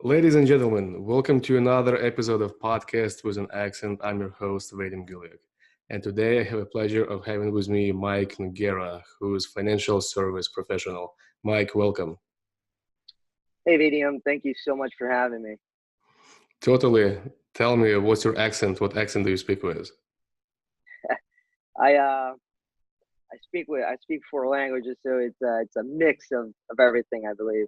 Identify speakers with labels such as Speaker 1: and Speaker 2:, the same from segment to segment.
Speaker 1: Ladies and gentlemen, welcome to another episode of Podcast with an Accent. I'm your host, Vadim Guliak. And today I have a pleasure of having with me Mike Nogueira, who is financial service professional. Mike, welcome.
Speaker 2: Hey, VDM, thank you so much for having me.
Speaker 1: Totally. Tell me, what's your accent? What accent do you speak with?
Speaker 2: I I speak four languages, so it's a mix of everything, I believe.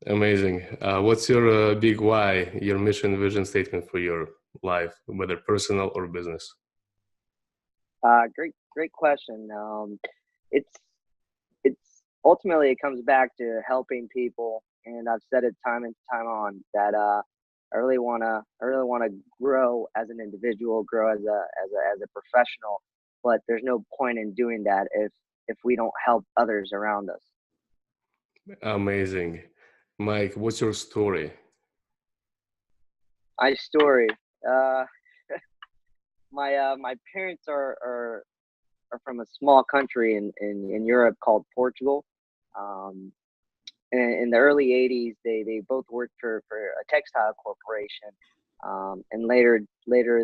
Speaker 1: Amazing. What's your big why, your mission, vision statement for your life, whether personal or business?
Speaker 2: Great question. It's it's ultimately it comes back to helping people, and I've said it time and time on that I really wanna grow as an individual, grow as a professional, but there's no point in doing that if we don't help others around us.
Speaker 1: Amazing. Mike, what's your story?
Speaker 2: My story. Uh, my parents are from a small country in Europe called Portugal. Um, in the early '80s, they both worked for a textile corporation, and later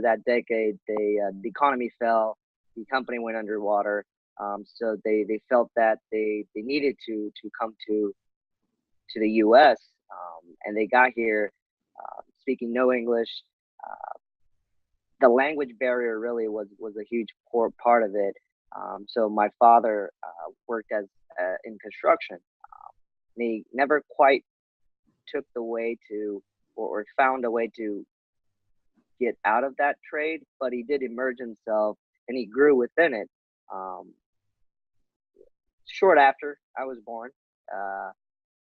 Speaker 2: that decade, the economy fell, the company went underwater. So they felt that they needed to come to the U.S. And they got here speaking no English. Uh, the language barrier really was a huge poor part of it. So my father worked as in construction. And he never quite took the way to or found a way to get out of that trade, but he did emerge himself and he grew within it. Um, Short after I was born, uh,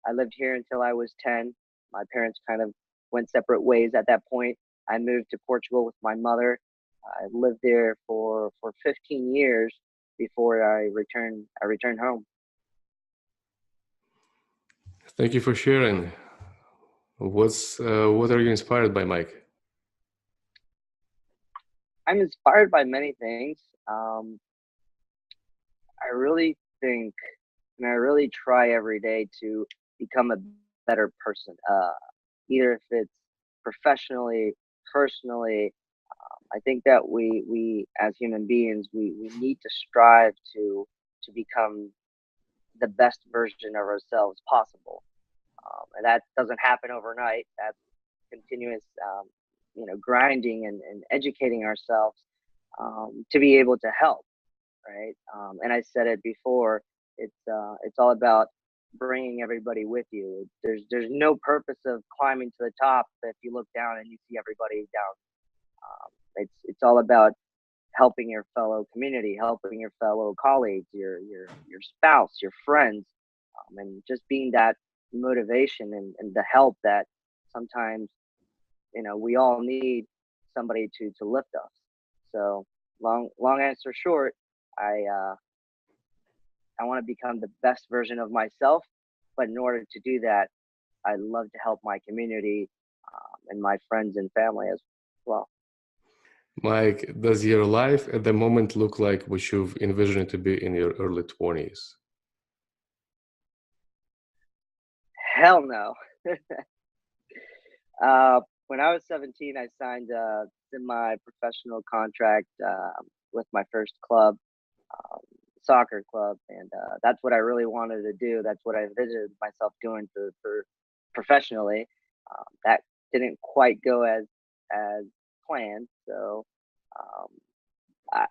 Speaker 2: I lived here until I was 10. My parents kind of went separate ways at that point. I moved to Portugal with my mother. I lived there for 15 years before I returned home.
Speaker 1: Thank you for sharing. What are you inspired by, Mike?
Speaker 2: I'm inspired by many things. Um, I really think, and I really try every day to become a better person. Either if it's professionally, personally, I think that we as human beings we need to strive to become the best version of ourselves possible, and that doesn't happen overnight. That's continuous, grinding and educating ourselves to be able to help, right? And I said it before. It's all about bringing everybody with you. There's no purpose of climbing to the top if you look down and you see everybody down. It's all about helping your fellow community, helping your fellow colleagues, your spouse, your friends, and just being that motivation and the help that sometimes we all need somebody to lift us. So long answer short, I uh, I want to become the best version of myself, but in order to do that, I love to help my community and my friends and family as well.
Speaker 1: Mike, does your life at the moment look like what you've envisioned it to be in your early 20s?
Speaker 2: Hell no. When I was 17, I signed a semi-professional contract with my first club, um, soccer club, and that's what I really wanted to do. That's what I envisioned myself doing for professionally. That didn't quite go as planned. So, um, I,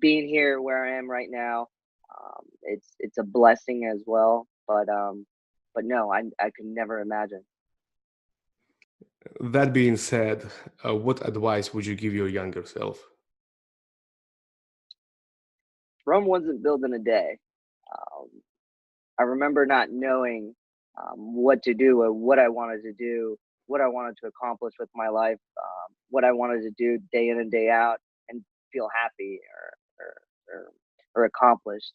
Speaker 2: being here where I am right now, it's a blessing as well. But no, I could never imagine.
Speaker 1: That being said, what advice would you give your younger self?
Speaker 2: Rome wasn't built in a day. Um, I remember not knowing what to do or what I wanted to do, what I wanted to accomplish with my life, what I wanted to do day in and day out, and feel happy or, or accomplished.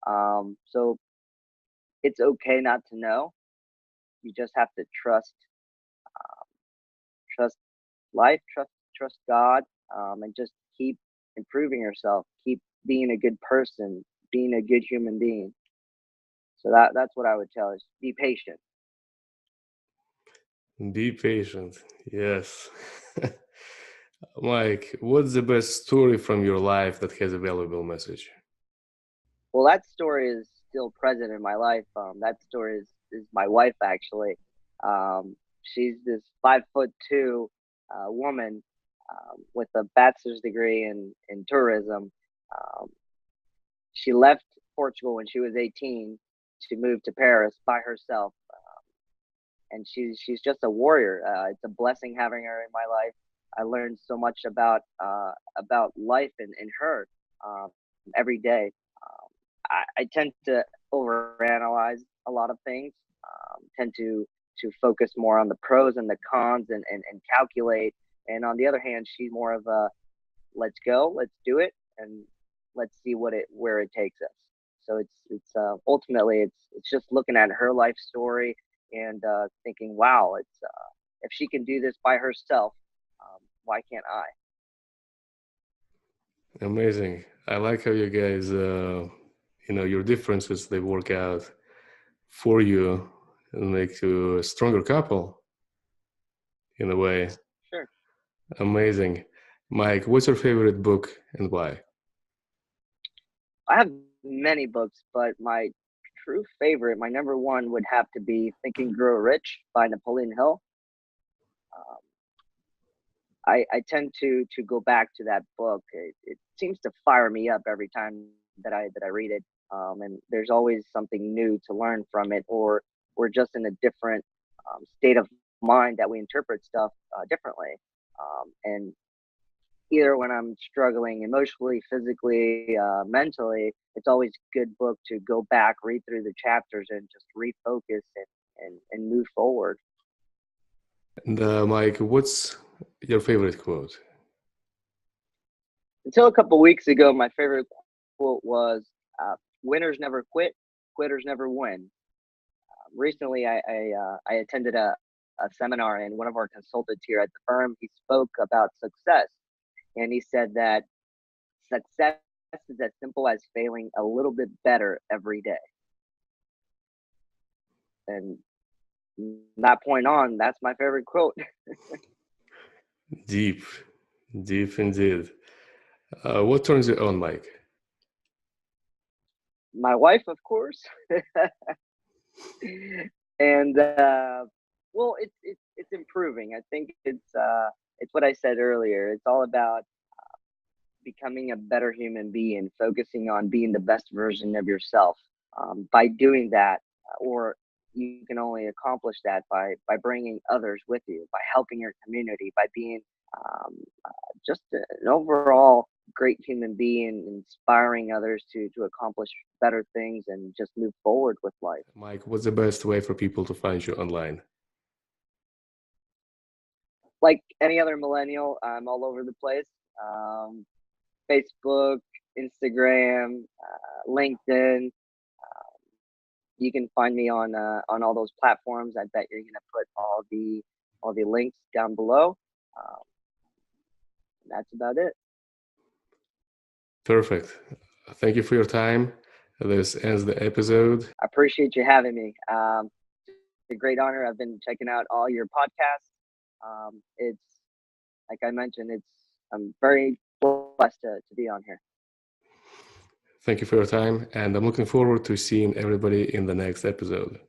Speaker 2: So it's okay not to know. You just have to trust life, trust God, and just keep improving yourself. Keep being a good person, being a good human being. So that's what I would tell is be patient.
Speaker 1: Be patient. Yes. Mike, what's the best story from your life that has a valuable message?
Speaker 2: Well, that story is still present in my life. That story is my wife actually. She's this 5'2" woman with a bachelor's degree in tourism. Um, she left Portugal when she was 18 to move to Paris by herself, and she's just a warrior. It's a blessing having her in my life. I learned so much about life in her every day. I tend to overanalyze a lot of things. Tend to focus more on the pros and the cons and calculate. And on the other hand, she's more of a let's go, let's do it, and let's see where it takes us. So it's ultimately it's just looking at her life story and thinking, wow, it's if she can do this by herself, why can't I?
Speaker 1: Amazing. I like how you guys, your differences, they work out for you and make you a stronger couple in a way.
Speaker 2: Sure.
Speaker 1: Amazing. Mike, what's your favorite book and why?
Speaker 2: I have many books, but my true favorite, my number one, would have to be Think and Grow Rich by Napoleon Hill. Um, I tend to go back to that book. It seems to fire me up every time that I read it, and there's always something new to learn from it, or we're just in a different state of mind that we interpret stuff differently. And either when I'm struggling emotionally, physically, mentally, it's always a good book to go back, read through the chapters, and just refocus and move forward.
Speaker 1: And Mike, what's your favorite quote?
Speaker 2: Until a couple weeks ago, my favorite quote was "Winners never quit, quitters never win." Recently, I attended a seminar, and one of our consultants here at the firm he spoke about success, and he said that success is as simple as failing a little bit better every day. And from that point on, that's my favorite quote.
Speaker 1: Deep, deep indeed. What turns you on, Mike?
Speaker 2: My wife, of course, and well, it's improving. I think it's what I said earlier. It's all about becoming a better human being, focusing on being the best version of yourself. By doing that, or you can only accomplish that by bringing others with you, by helping your community, by being um, just an overall great human being, inspiring others to accomplish better things and just move forward with life.
Speaker 1: Mike, what's the best way for people to find you online?
Speaker 2: Like any other millennial, I'm all over the place. Um, Facebook, Instagram, LinkedIn. You can find me on all those platforms. I bet you're gonna put all the links down below. Um, that's about it.
Speaker 1: Perfect. Thank you for your time. This ends the episode.
Speaker 2: I appreciate you having me. It's a great honor. I've been checking out all your podcasts. It's like I mentioned, it's I'm very blessed to be on here.
Speaker 1: Thank you for your time, and I'm looking forward to seeing everybody in the next episode.